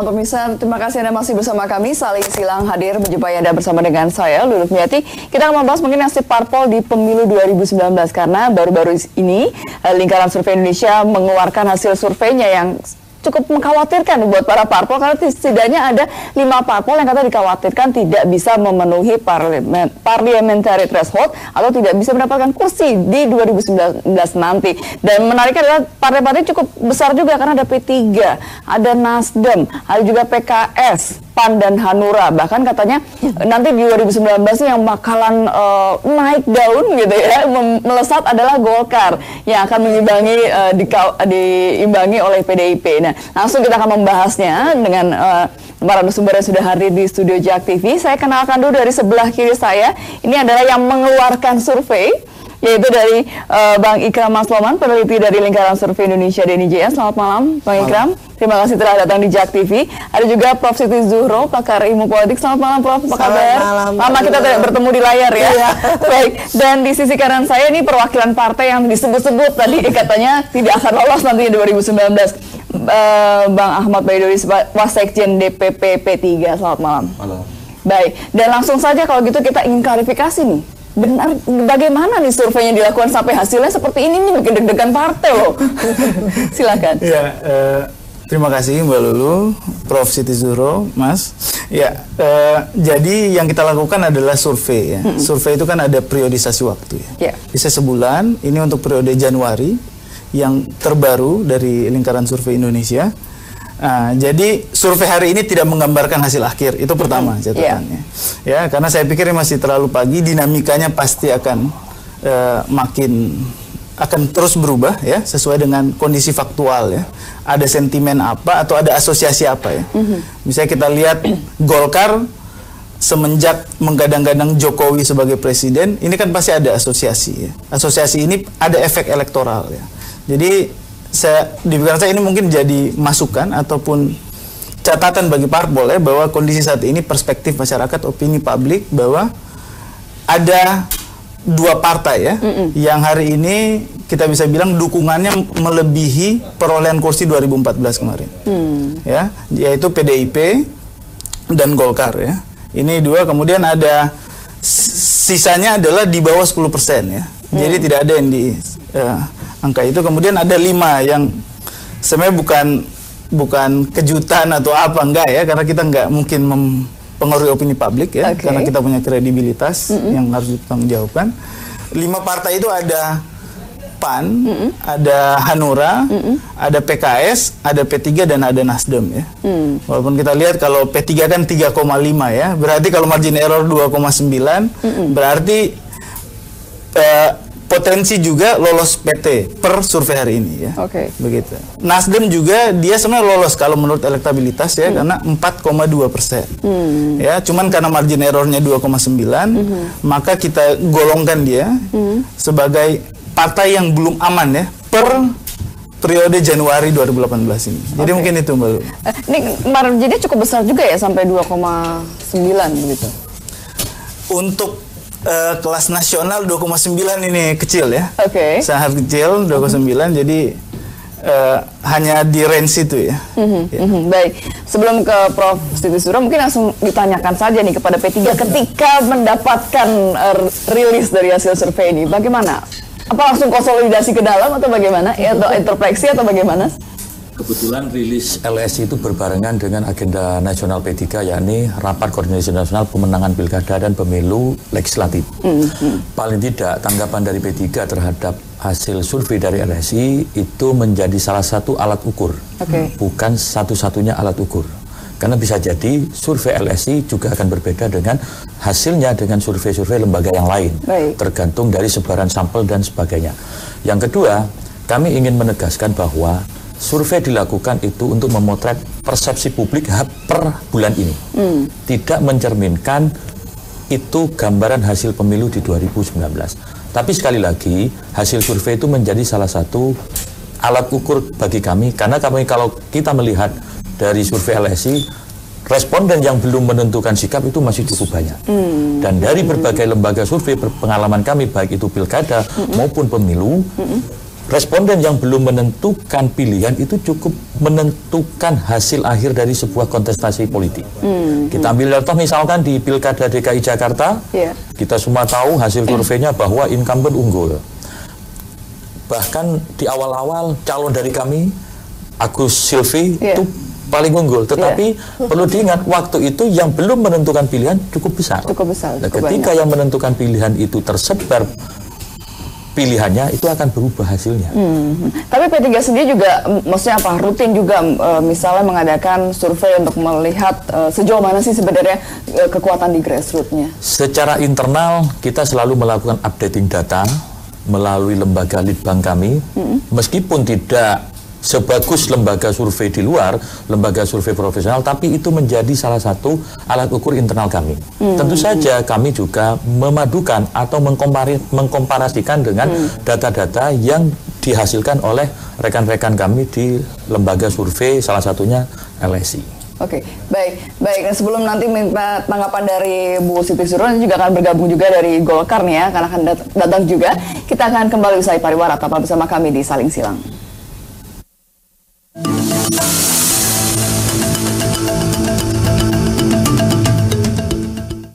Pemirsa, terima kasih Anda masih bersama kami. Sali Silang hadir menjumpai Anda bersama dengan saya, Lulu Miati. Kita akan membahas mungkin nasib parpol di pemilu 2019 karena baru-baru ini Lingkaran Survei Indonesia mengeluarkan hasil surveinya yang cukup mengkhawatirkan buat para parpol karena setidaknya ada 5 parpol yang kata dikhawatirkan tidak bisa memenuhi parliamentary threshold atau tidak bisa mendapatkan kursi di 2019 nanti. Dan menariknya adalah partai-partai cukup besar juga karena ada P3, ada Nasdem, ada juga PKS, PAN dan Hanura. Bahkan katanya nanti di 2019 yang bakalan naik daun gitu ya, melesat adalah Golkar yang akan mengimbangi diimbangi oleh PDIP. Nah, langsung kita akan membahasnya dengan para narasumber yang sudah hadir di studio JAK TV. Saya kenalkan dulu dari sebelah kiri saya. Ini adalah yang mengeluarkan survei, yaitu dari Bang Ikram Masloman, peneliti dari Lingkaran Survei Indonesia DNIJS. Selamat malam, Bang Ikram. Terima kasih telah datang di JAK TV. Ada juga Prof. Siti Zuhro, pakar ilmu politik. Selamat malam, Prof. Apa kabar? Lama kita tidak bertemu di layar ya. Iya. Baik. Dan di sisi kanan saya ini perwakilan partai yang disebut-sebut tadi katanya tidak akan lolos nanti di 2019. Bang Ahmad Baidowi, Wasekjen DPP P3. Selamat malam. Halo. Baik. Dan langsung saja kalau gitu kita ingin klarifikasi nih. Benar, bagaimana nih surveinya dilakukan sampai hasilnya seperti ini nih, bikin deg-degan partai loh. Silakan. Ya, terima kasih Mbak Lulu, Prof. Siti Zuhro, Mas. Ya, jadi yang kita lakukan adalah survei ya. Survei itu kan ada periodisasi waktu ya. Bisa sebulan, ini untuk periode Januari yang terbaru dari Lingkaran Survei Indonesia. Jadi survei hari ini tidak menggambarkan hasil akhir, itu pertama catatannya. Ya, karena saya pikir masih terlalu pagi, dinamikanya pasti akan akan terus berubah ya, sesuai dengan kondisi faktual ya. Ada sentimen apa atau ada asosiasi apa ya. Misalnya kita lihat Golkar semenjak menggadang-gadang Jokowi sebagai presiden, ini kan pasti ada asosiasi ya. Asosiasi ini ada efek elektoral ya. Jadi di pikiran saya ini mungkin jadi masukan ataupun catatan bagi parpol ya, bahwa kondisi saat ini perspektif masyarakat, opini publik bahwa ada 2 partai ya yang hari ini kita bisa bilang dukungannya melebihi perolehan kursi 2014 kemarin. Ya, yaitu PDIP dan Golkar ya. Ini 2, kemudian ada sisanya adalah di bawah 10% ya. Jadi tidak ada yang di angka itu. Kemudian ada 5 yang sebenarnya bukan kejutan atau apa, enggak ya, karena kita enggak mungkin mempengaruhi opini publik ya, karena kita punya kredibilitas yang harus dipertanggungjawabkan. 5 partai itu ada PAN, ada Hanura, ada PKS, ada P3 dan ada Nasdem ya. Walaupun kita lihat kalau P3 kan 3,5 ya, berarti kalau margin error 2,9 berarti potensi juga lolos PT per survei hari ini ya. Begitu. Nasdem juga dia sebenarnya lolos kalau menurut elektabilitas ya, karena 4,2%. Ya, cuman karena margin errornya 2,9, maka kita golongkan dia sebagai partai yang belum aman ya per periode Januari 2018 ini. Jadi mungkin itu Mbak Lu. Ini marginnya cukup besar juga ya, sampai 2,9 begitu. Untuk kelas nasional 2,9 ini kecil ya. Sangat kecil 2,9, jadi hanya di range itu ya. Baik, sebelum ke Prof. Siti Zuhro mungkin langsung ditanyakan saja nih kepada P3 ketika mendapatkan rilis dari hasil survei ini, bagaimana? Apa langsung konsolidasi ke dalam atau bagaimana? Ya, atau introspeksi atau bagaimana? Kebetulan rilis LSI itu berbarengan dengan agenda nasional P3, yakni Rapat Koordinasi Nasional Pemenangan Pilkada dan Pemilu Legislatif. Paling tidak tanggapan dari P3 terhadap hasil survei dari LSI itu menjadi salah satu alat ukur, bukan satu-satunya alat ukur. Karena bisa jadi survei LSI juga akan berbeda dengan hasilnya dengan survei-survei lembaga yang lain, tergantung dari sebaran sampel dan sebagainya. Yang kedua, kami ingin menegaskan bahwa survei dilakukan itu untuk memotret persepsi publik per bulan ini. Tidak mencerminkan itu gambaran hasil pemilu di 2019. Tapi sekali lagi, hasil survei itu menjadi salah satu alat ukur bagi kami, karena kami kalau kita melihat dari survei LSI, responden yang belum menentukan sikap itu masih cukup banyak. Dan dari berbagai lembaga survei pengalaman kami, baik itu pilkada maupun pemilu, responden yang belum menentukan pilihan itu cukup menentukan hasil akhir dari sebuah kontestasi politik. Kita ambil contoh misalkan di Pilkada DKI Jakarta, kita semua tahu hasil surveinya bahwa incumbent unggul. Bahkan di awal-awal calon dari kami, Agus Silvi, itu paling unggul. Tetapi perlu diingat, waktu itu yang belum menentukan pilihan cukup besar. Nah, ketika yang menentukan pilihan itu tersebar pilihannya, itu akan berubah hasilnya. Tapi P3 sendiri juga, maksudnya apa, rutin juga misalnya mengadakan survei untuk melihat sejauh mana sih sebenarnya kekuatan di grassroots-nya? Secara internal kita selalu melakukan updating data melalui lembaga litbang kami, meskipun tidak sebagus lembaga survei di luar, lembaga survei profesional, tapi itu menjadi salah satu alat ukur internal kami. Tentu saja kami juga memadukan atau mengkomparasikan dengan data-data yang dihasilkan oleh rekan-rekan kami di lembaga survei, salah satunya LSI. Oke, baik. Nah, sebelum nanti minta tanggapan dari Bu Siti Zuro, juga akan bergabung juga dari Golkar nih ya, karena akan datang juga. Kita akan kembali usai pariwara, tetaplah bersama kami di Saling Silang.